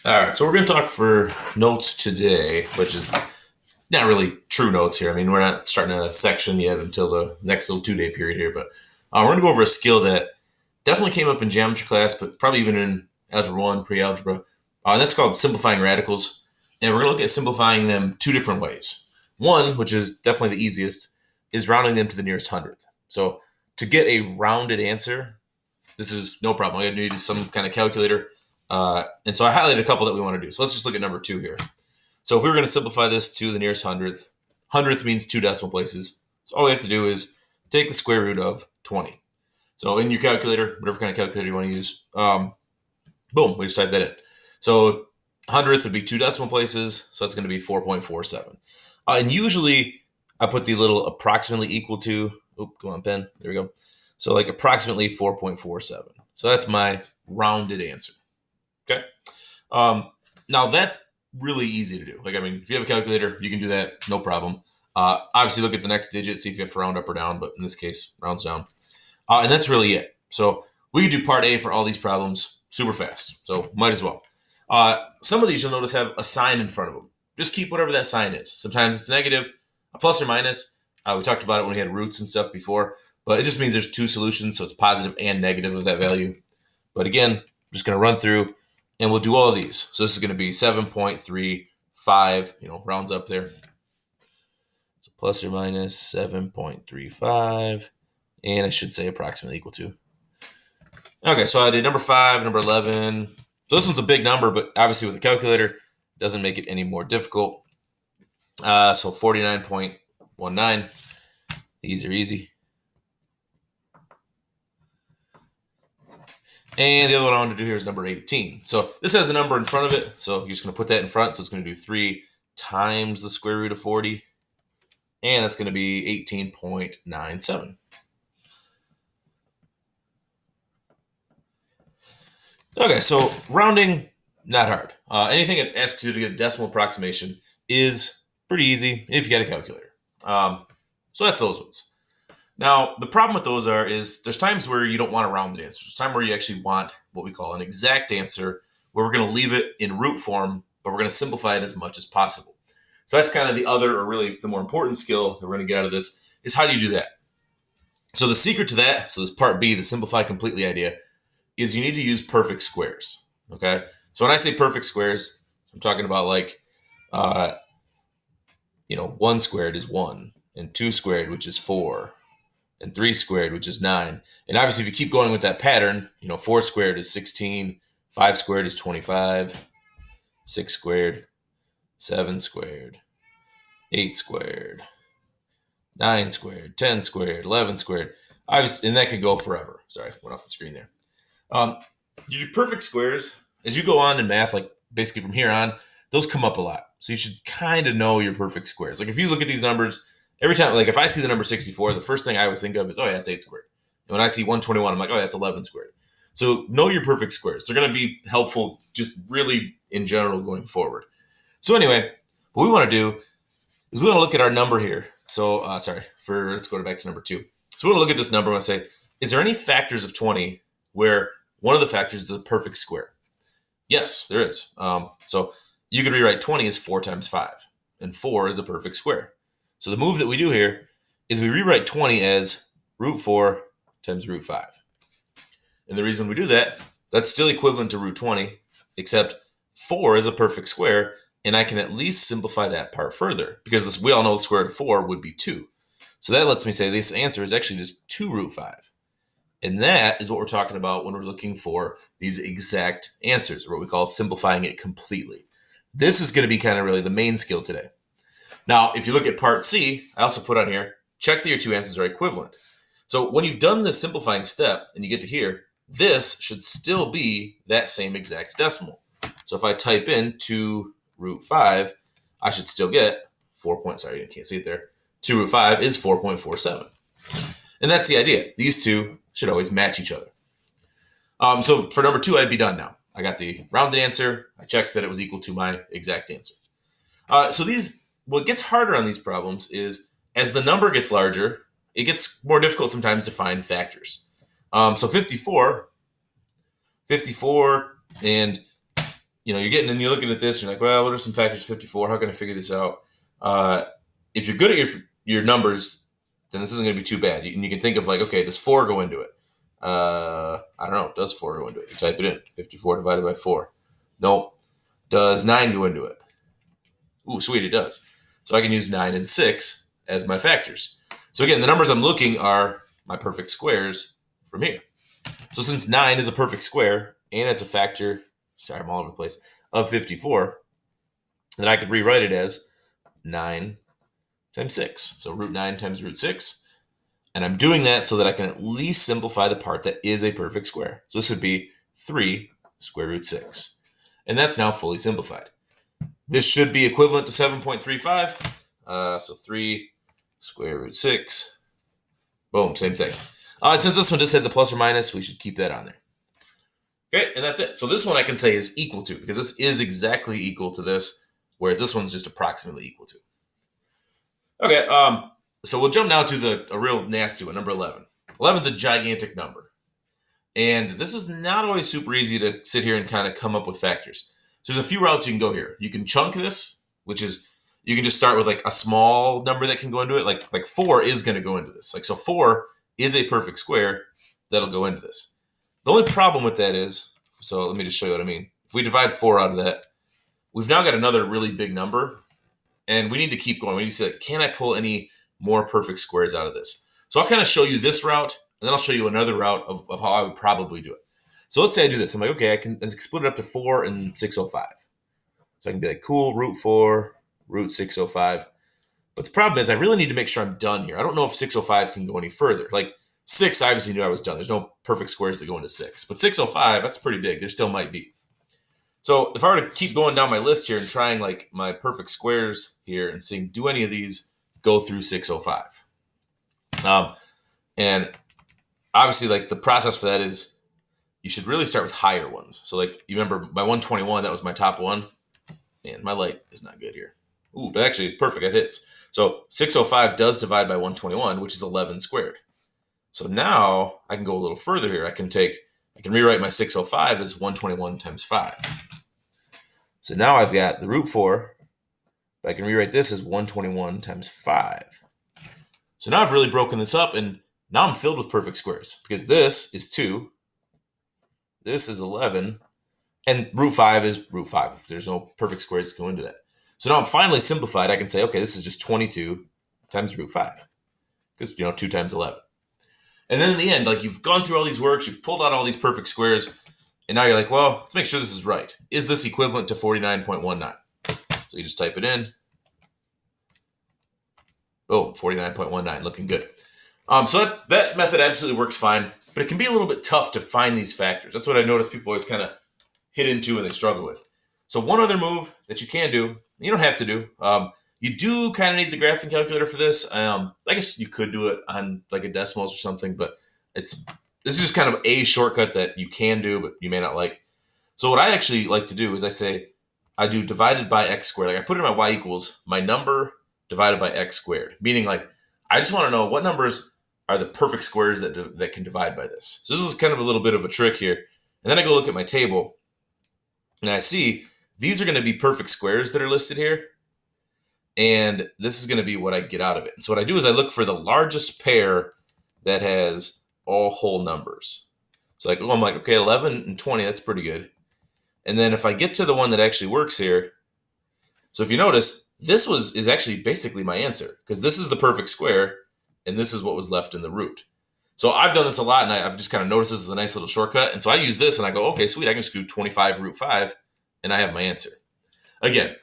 All right, so we're going to talk for notes today, which is not really true notes here. I mean, we're not starting a section yet until the next little 2 day period here, but we're going to go over a skill that definitely came up in geometry class, but probably even in Algebra 1, pre algebra. And that's called simplifying radicals. And we're going to look at simplifying them two different ways. One, which is definitely the easiest, is rounding them to the nearest hundredth. So to get a rounded answer, this is no problem. All you need is some kind of calculator. And so I highlighted a couple that we want to do. So let's just look at number 2 here. So if we were going to simplify this to the nearest hundredth, hundredth means 2 decimal places. So all we have to do is take the square root of 20. So in your calculator, whatever kind of calculator you want to use, boom, we just type that in. So hundredth would be 2 decimal places, so that's going to be 4.47. And usually I put the little approximately equal to, come on, pen, there we go. So like approximately 4.47. So that's my rounded answer. Okay. Now that's really easy to do. Like, I mean, if you have a calculator, you can do that, no problem. Obviously, look at the next digit, see if you have to round up or down, but in this case, rounds down. And that's really it. So we can do part A for all these problems super fast. So might as well. Some of these you'll notice have a sign in front of them. Just keep whatever that sign is. Sometimes it's negative, a plus or minus. We talked about it when we had roots and stuff before, but it just means there's two solutions, so it's positive and negative of that value. But again, I'm just going to run through, and we'll do all of these. So this is going to be 7.35, rounds up there. So plus or minus 7.35, and I should say approximately equal to. Okay, so I did number 5, number 11. So this one's a big number, but obviously with a calculator, it doesn't make it any more difficult. So 49.19. These are easy. And the other one I want to do here is number 18. So this has a number in front of it. So you're just going to put that in front. So it's going to do 3 times the square root of 40. And that's going to be 18.97. Okay, so rounding, not hard. Anything that asks you to get a decimal approximation is pretty easy if you got a calculator. So that's those ones. Now, the problem with those is there's times where you don't want a rounded answer. There's time where you actually want what we call an exact answer, where we're going to leave it in root form, but we're going to simplify it as much as possible. So that's kind of the other, or really the more important skill that we're going to get out of this, is how do you do that? So the secret to that, so this part B, the simplify completely idea, is you need to use perfect squares. Okay? So when I say perfect squares, I'm talking about like, 1 squared is 1, and 2 squared, which is 4, and 3 squared, which is 9. And obviously, if you keep going with that pattern, 4 squared is 16, 5 squared is 25, 6 squared, 7 squared, 8 squared, 9 squared, 10 squared, 11 squared. And that could go forever. Sorry, went off the screen there. Your perfect squares, as you go on in math, like basically from here on, those come up a lot. So you should kind of know your perfect squares. Like if you look at these numbers, every time, like if I see the number 64, the first thing I always think of is, oh yeah, it's 8 squared. And when I see 121, I'm like, oh yeah, that's 11 squared. So know your perfect squares. They're going to be helpful just really in general going forward. So anyway, what we want to do is we want to look at our number here. So, let's go back to number 2. So we want to look at this number and say, is there any factors of 20 where one of the factors is a perfect square? Yes, there is. So you could rewrite 20 as 4 times 5, and 4 is a perfect square. So the move that we do here is we rewrite 20 as root 4 times root 5. And the reason we do that, that's still equivalent to root 20, except 4 is a perfect square, and I can at least simplify that part further, because we all know the square root of 4 would be 2. So that lets me say this answer is actually just 2 root 5. And that is what we're talking about when we're looking for these exact answers, or what we call simplifying it completely. This is going to be kind of really the main skill today. Now, if you look at part C, I also put on here, check that your two answers are equivalent. So when you've done this simplifying step and you get to here, this should still be that same exact decimal. So if I type in 2 root 5, I should still get 4. You can't see it there. 2 root 5 is 4.47. And that's the idea. These two should always match each other. So for number 2, I'd be done now. I got the rounded answer. I checked that it was equal to my exact answer. What gets harder on these problems is as the number gets larger, it gets more difficult sometimes to find factors. So 54, and you're looking at this, you're like, well, what are some factors of 54? How can I figure this out? If you're good at your numbers, then this isn't going to be too bad. And you can think of like, okay, does 4 go into it? I don't know. Does 4 go into it? You type it in. 54 divided by 4. Nope. Does 9 go into it? Ooh, sweet, it does. So I can use 9 and 6 as my factors. So again, the numbers I'm looking are my perfect squares from here. So since 9 is a perfect square and it's a factor, sorry, I'm all over the place, of 54, then I could rewrite it as 9 times 6. So root 9 times root 6. And I'm doing that so that I can at least simplify the part that is a perfect square. So this would be 3 square root 6. And that's now fully simplified. This should be equivalent to 7.35. So 3 square root 6. Boom, same thing. Since this one just had the plus or minus, we should keep that on there. Okay, and that's it. So this one I can say is equal to, because this is exactly equal to this, whereas this one's just approximately equal to. Okay, so we'll jump now to a real nasty one, number 11. 11's a gigantic number. And this is not always super easy to sit here and kind of come up with factors. So there's a few routes you can go here. You can chunk this, which is, you can just start with like a small number that can go into it. Like 4 is going to go into this. So 4 is a perfect square that'll go into this. The only problem with that is, so let me just show you what I mean. If we divide 4 out of that, we've now got another really big number, and we need to keep going. We need to say, can I pull any more perfect squares out of this? So I'll kind of show you this route, and then I'll show you another route of how I would probably do it. So let's say I do this. I'm like, okay, I can split it up to 4 and 605. So I can be like, cool, root 4, root 605. But the problem is I really need to make sure I'm done here. I don't know if 605 can go any further. Like 6, I obviously knew I was done. There's no perfect squares that go into 6. But 605, that's pretty big. There still might be. So if I were to keep going down my list here and trying like my perfect squares here and seeing, do any of these go through 605? And obviously like the process for that is you should really start with higher ones. So like you remember my 121, that was my top one. Man, my light is not good here. Ooh, but actually perfect, it hits. So 605 does divide by 121, which is 11 squared. So now I can go a little further here. I can rewrite my 605 as 121 times 5. So now I've got the root 4, but I can rewrite this as 121 times 5. So now I've really broken this up, and now I'm filled with perfect squares, because this is 2, this is 11, and root 5 is root 5. There's no perfect squares that go into that. So now I'm finally simplified. I can say, okay, this is just 22 times root 5, because, 2 times 11. And then in the end, like you've gone through all these works, you've pulled out all these perfect squares, and now you're like, well, let's make sure this is right. Is this equivalent to 49.19? So you just type it in. Boom, 49.19, looking good. So that method absolutely works fine, but it can be a little bit tough to find these factors. That's what I notice people always kind of hit into and they struggle with. So one other move that you can do, you don't have to do, you do kind of need the graphing calculator for this. I guess you could do it on like a decimals or something, but this is just kind of a shortcut that you can do, but you may not like. So what I actually like to do is I do divided by x squared. Like I put in my y equals my number divided by x squared, meaning like I just want to know what numbers are the perfect squares that can divide by this. So this is kind of a little bit of a trick here. And then I go look at my table, and I see these are going to be perfect squares that are listed here. And this is going to be what I get out of it. And so what I do is I look for the largest pair that has all whole numbers. So I'm like, okay, 11 and 20, that's pretty good. And then if I get to the one that actually works here, so if you notice, this is actually basically my answer, because this is the perfect square, and this is what was left in the root. So I've done this a lot, and I've just kind of noticed this is a nice little shortcut. And so I use this, and I go, okay, sweet, I can just do 25 root 5, and I have my answer. Again,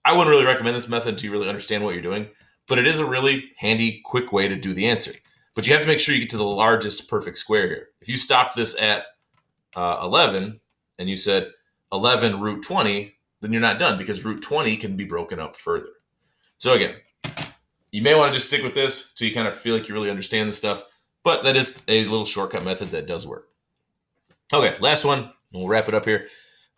I wouldn't really recommend this method until you really understand what you're doing, but it is a really handy, quick way to do the answer. But you have to make sure you get to the largest perfect square here. If you stopped this at 11, and you said 11 root 20, then you're not done, because root 20 can be broken up further. So again, you may want to just stick with this till you kind of feel like you really understand this stuff, but that is a little shortcut method that does work. Okay, last one, we'll wrap it up here.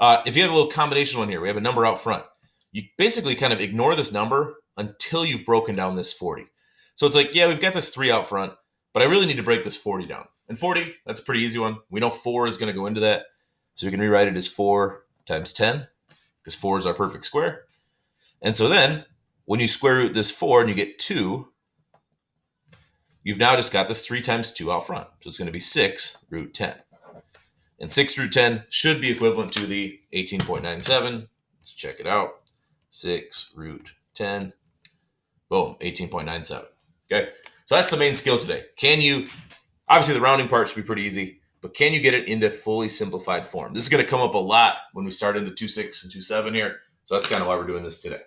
If you have a little combination one here, we have a number out front. You basically kind of ignore this number until you've broken down this 40. So it's like, yeah, we've got this 3 out front, but I really need to break this 40 down. And 40, that's a pretty easy one. We know 4 is going to go into that. So we can rewrite it as 4 times 10, because 4 is our perfect square. And so then, when you square root this 4 and you get 2, you've now just got this 3 times 2 out front. So it's going to be 6 root 10. And 6 root 10 should be equivalent to the 18.97. Let's check it out. 6 root 10. Boom, 18.97. Okay, so that's the main skill today. Can you, obviously the rounding part should be pretty easy, but can you get it into fully simplified form? This is going to come up a lot when we start into 2.6 and 2.7 here. So that's kind of why we're doing this today.